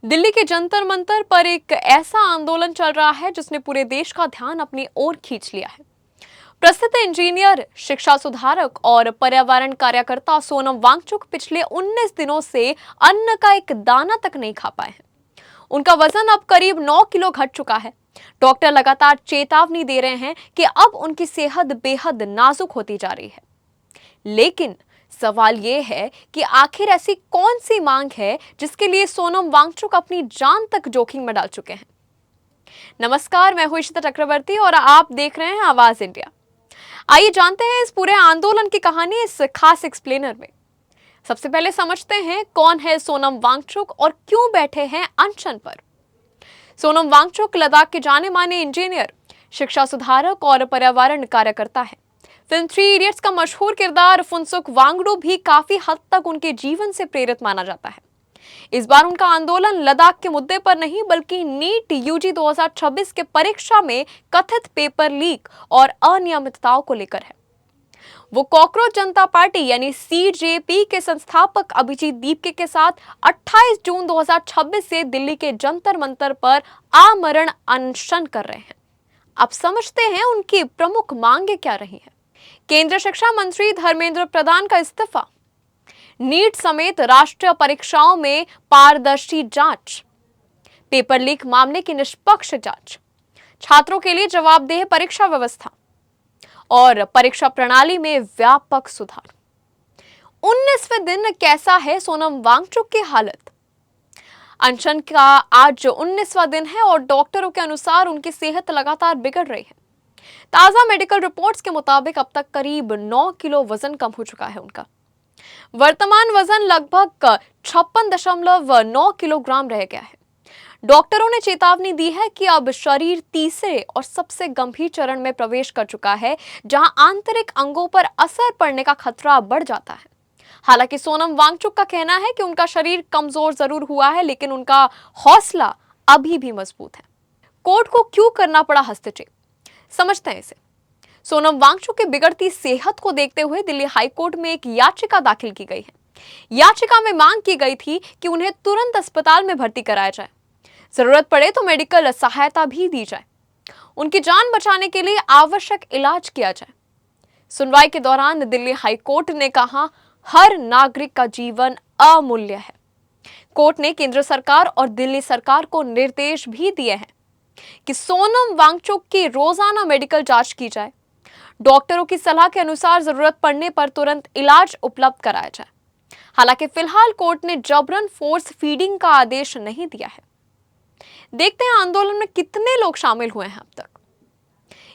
दिल्ली के जंतर मंतर पर एक ऐसा आंदोलन चल रहा है जिसने पूरे देश का ध्यान अपनी ओर खींच लिया है। प्रसिद्ध इंजीनियर, शिक्षा सुधारक और पर्यावरण कार्यकर्ता सोनम वांगचुक पिछले 19 दिनों से अन्न का एक दाना तक नहीं खा पाए हैं। उनका वजन अब करीब 9 किलो घट चुका है। डॉक्टर लगातार चेतावनी दे रहे हैं कि अब उनकी सेहत बेहद नाजुक होती जा रही है। लेकिन सवाल ये है कि आखिर ऐसी कौन सी मांग है जिसके लिए सोनम वांगचुक अपनी जान तक जोखिम में डाल चुके हैं। नमस्कार, मैं हूं इशिता चक्रवर्ती और आप देख रहे हैं आवाज इंडिया। आइए जानते हैं इस पूरे आंदोलन की कहानी इस खास एक्सप्लेनर में। सबसे पहले समझते हैं कौन है सोनम वांगचुक और क्यों बैठे हैं अनशन पर। सोनम वांगचुक लद्दाख के जाने माने इंजीनियर, शिक्षा सुधारक और पर्यावरण कार्यकर्ता है। फिल्म 3 इडियट्स का मशहूर किरदार फुनसुक वांगडू भी काफी हद तक उनके जीवन से प्रेरित माना जाता है। इस बार उनका आंदोलन लद्दाख के मुद्दे पर नहीं बल्कि नीट यूजी 2026 के परीक्षा में कथित पेपर लीक और अनियमितताओं को लेकर है। वो कॉकरोच जनता पार्टी यानी सीजेपी के संस्थापक अभिजीत दीपके के साथ 28 जून 2026 से दिल्ली के जंतर मंतर पर आमरण अनशन कर रहे हैं। अब समझते हैं उनकी प्रमुख मांगे क्या रही हैं। केंद्रीय शिक्षा मंत्री धर्मेंद्र प्रधान का इस्तीफा, नीट समेत राष्ट्रीय परीक्षाओं में पारदर्शी जांच, पेपर लीक मामले की निष्पक्ष जांच, छात्रों के लिए जवाबदेह परीक्षा व्यवस्था और परीक्षा प्रणाली में व्यापक सुधार। 19वें दिन कैसा है सोनम वांगचुक की हालत? अनशन का आज 19वां दिन है और डॉक्टरों के अनुसार उनकी सेहत लगातार बिगड़ रही है। ताजा मेडिकल रिपोर्ट्स के मुताबिक अब तक करीब 9 किलो वजन कम हो चुका है उनका। वर्तमान वजन लगभग 56.9 किलोग्राम रह गया है। डॉक्टरों ने चेतावनी दी है कि अब शरीर तीसरे और सबसे गंभीर चरण में प्रवेश कर चुका है, जहां आंतरिक अंगों पर असर पड़ने का खतरा बढ़ जाता है। हालांकि सोनम वांगचुक का कहना है कि उनका शरीर कमजोर जरूर हुआ है, लेकिन उनका हौसला अभी भी मजबूत है। कोर्ट को क्यों करना पड़ा हस्तक्षेप, समझते हैं इसे। सोनम वांगचुक की बिगड़ती सेहत को देखते हुए दिल्ली हाईकोर्ट में एक याचिका दाखिल की गई है। याचिका में मांग की गई थी कि उन्हें तुरंत अस्पताल में भर्ती कराया जाए, जरूरत पड़े तो मेडिकल सहायता भी दी जाए, उनकी जान बचाने के लिए आवश्यक इलाज किया जाए। सुनवाई के दौरान दिल्ली हाईकोर्ट ने कहा, हर नागरिक का जीवन अमूल्य है। कोर्ट ने केंद्र सरकार और दिल्ली सरकार को निर्देश भी दिए हैं कि सोनम वांगचुक की रोजाना मेडिकल जांच की जाए, डॉक्टरों की सलाह के अनुसार जरूरत पड़ने पर तुरंत इलाज उपलब्ध कराया जाए। हालांकि फिलहाल कोर्ट ने जबरन फोर्स फीडिंग का आदेश नहीं दिया है। देखते हैं आंदोलन में कितने लोग शामिल हुए हैं अब तक।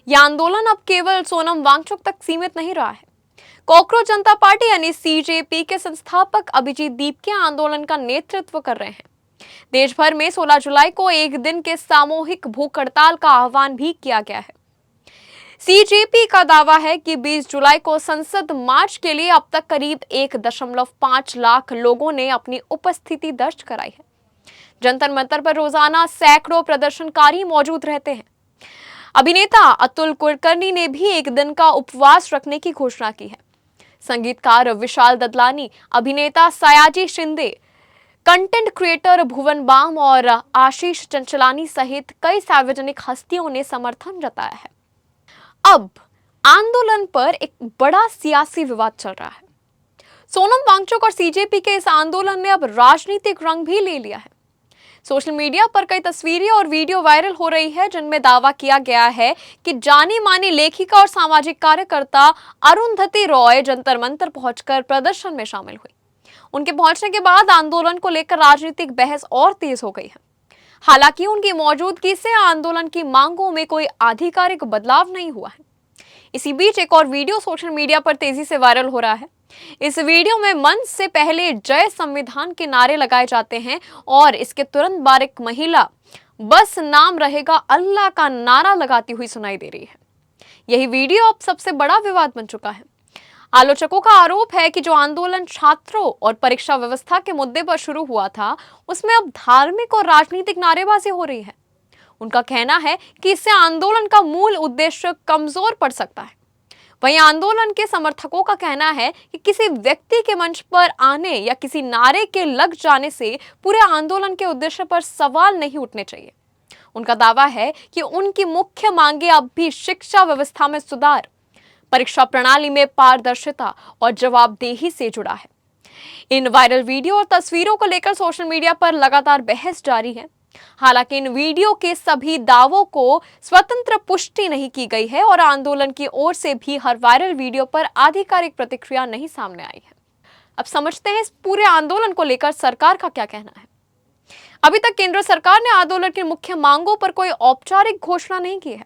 यह आंदोलन अब केवल सोनम वांगचुक तक सीमित नहीं रहा है। कॉकरोच जनता पार्टी यानी सीजेपी के संस्थापक अभिजीत दीपके आंदोलन का नेतृत्व कर रहे हैं। देश भर में 16 जुलाई को एक दिन के सामूहिक भूख हड़ताल का आह्वान भी किया गया है। सीजेपी का दावा है कि 20 जुलाई को संसद मार्च के लिए अब तक करीब 1.5 लाख लोगों ने अपनी उपस्थिति दर्ज कराई है। जंतर मंतर पर रोजाना सैकड़ों प्रदर्शनकारी मौजूद रहते हैं। अभिनेता अतुल कुलकर्णी ने भी एक दिन का उपवास रखने की घोषणा की है। संगीतकार विशाल ददलानी, अभिनेता सयाजी शिंदे, कंटेंट क्रिएटर भुवन बाम और आशीष चंचलानी सहित कई सार्वजनिक हस्तियों ने समर्थन जताया है। अब आंदोलन पर एक बड़ा सियासी विवाद चल रहा है। सोनम वांगचुक और सीजेपी के इस आंदोलन ने अब राजनीतिक रंग भी ले लिया है। सोशल मीडिया पर कई तस्वीरें और वीडियो वायरल हो रही है जिनमें दावा किया गया है कि जानी मानी लेखिका और सामाजिक कार्यकर्ता अरुंधति रॉय जंतर मंतर पहुंचकर प्रदर्शन में शामिल हुई। उनके पहुंचने के बाद आंदोलन को लेकर राजनीतिक बहस और तेज हो गई है। हालांकि उनकी मौजूदगी से आंदोलन की मांगों में कोई आधिकारिक बदलाव नहीं हुआ है। इसी बीच एक और वीडियो सोशल मीडिया पर तेजी से वायरल हो रहा है। इस वीडियो में मंच से पहले जय संविधान के नारे लगाए जाते हैं और इसके तुरंत बाद एक महिला बस नाम रहेगा अल्लाह का नारा लगाती हुई सुनाई दे रही है। यही वीडियो अब सबसे बड़ा विवाद बन चुका है। आलोचकों का आरोप है कि जो आंदोलन छात्रों और परीक्षा व्यवस्था के मुद्दे पर शुरू हुआ था, उसमें अब धार्मिक और राजनीतिक नारेबाजी हो रही है। उनका कहना है कि इससे आंदोलन का मूल उद्देश्य कमजोर पड़ सकता है। वहीं आंदोलन के समर्थकों का कहना है कि किसी व्यक्ति के मंच पर आने या किसी नारे के लग जाने से पूरे आंदोलन के उद्देश्य पर सवाल नहीं उठने चाहिए। उनका दावा है कि उनकी मुख्य मांगे अब भी शिक्षा व्यवस्था में सुधार, परीक्षा प्रणाली में पारदर्शिता और जवाबदेही से जुड़ा है। इन वायरल वीडियो और तस्वीरों को लेकर सोशल मीडिया पर लगातार बहस जारी है। हालांकि इन वीडियो के सभी दावों को स्वतंत्र पुष्टि नहीं की गई है और आंदोलन की ओर से भी हर वायरल वीडियो पर आधिकारिक प्रतिक्रिया नहीं सामने आई है। अब समझते हैं इस पूरे आंदोलन को लेकर सरकार का क्या कहना है। अभी तक केंद्र सरकार ने आंदोलन की मुख्य मांगों पर कोई औपचारिक घोषणा नहीं की है।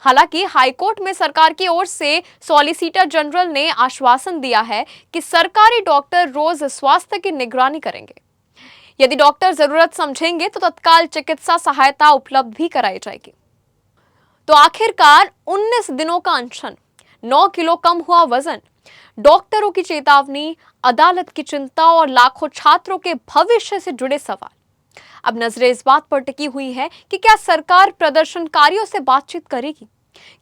हालांकि हाईकोर्ट में सरकार की ओर से सॉलिसिटर जनरल ने आश्वासन दिया है कि सरकारी डॉक्टर रोज स्वास्थ्य की निगरानी करेंगे। यदि डॉक्टर जरूरत समझेंगे तो तत्काल चिकित्सा सहायता उपलब्ध भी कराई जाएगी। तो आखिरकार 19 दिनों का अनशन, 9 किलो कम हुआ वजन, डॉक्टरों की चेतावनी, अदालत की चिंता और लाखों छात्रों के भविष्य से जुड़े सवाल। अब नजरें इस बात पर टिकी हुई है कि क्या सरकार प्रदर्शनकारियों से बातचीत करेगी,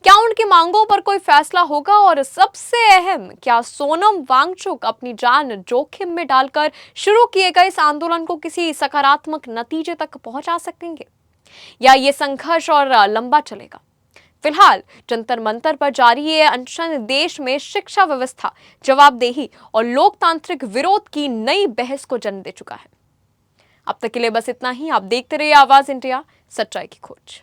क्या उनकी मांगों पर कोई फैसला होगा और सबसे अहम, क्या सोनम वांगचुक अपनी जान जोखिम में डालकर शुरू किए गए इस आंदोलन को किसी सकारात्मक नतीजे तक पहुंचा सकेंगे, या ये संघर्ष और लंबा चलेगा। फिलहाल जंतर मंतर पर जारी ये अनशन देश में शिक्षा व्यवस्था, जवाबदेही और लोकतांत्रिक विरोध की नई बहस को जन्म दे चुका है। अब तक के लिए बस इतना ही। आप देखते रहिए आवाज इंडिया, सच्चाई की खोज।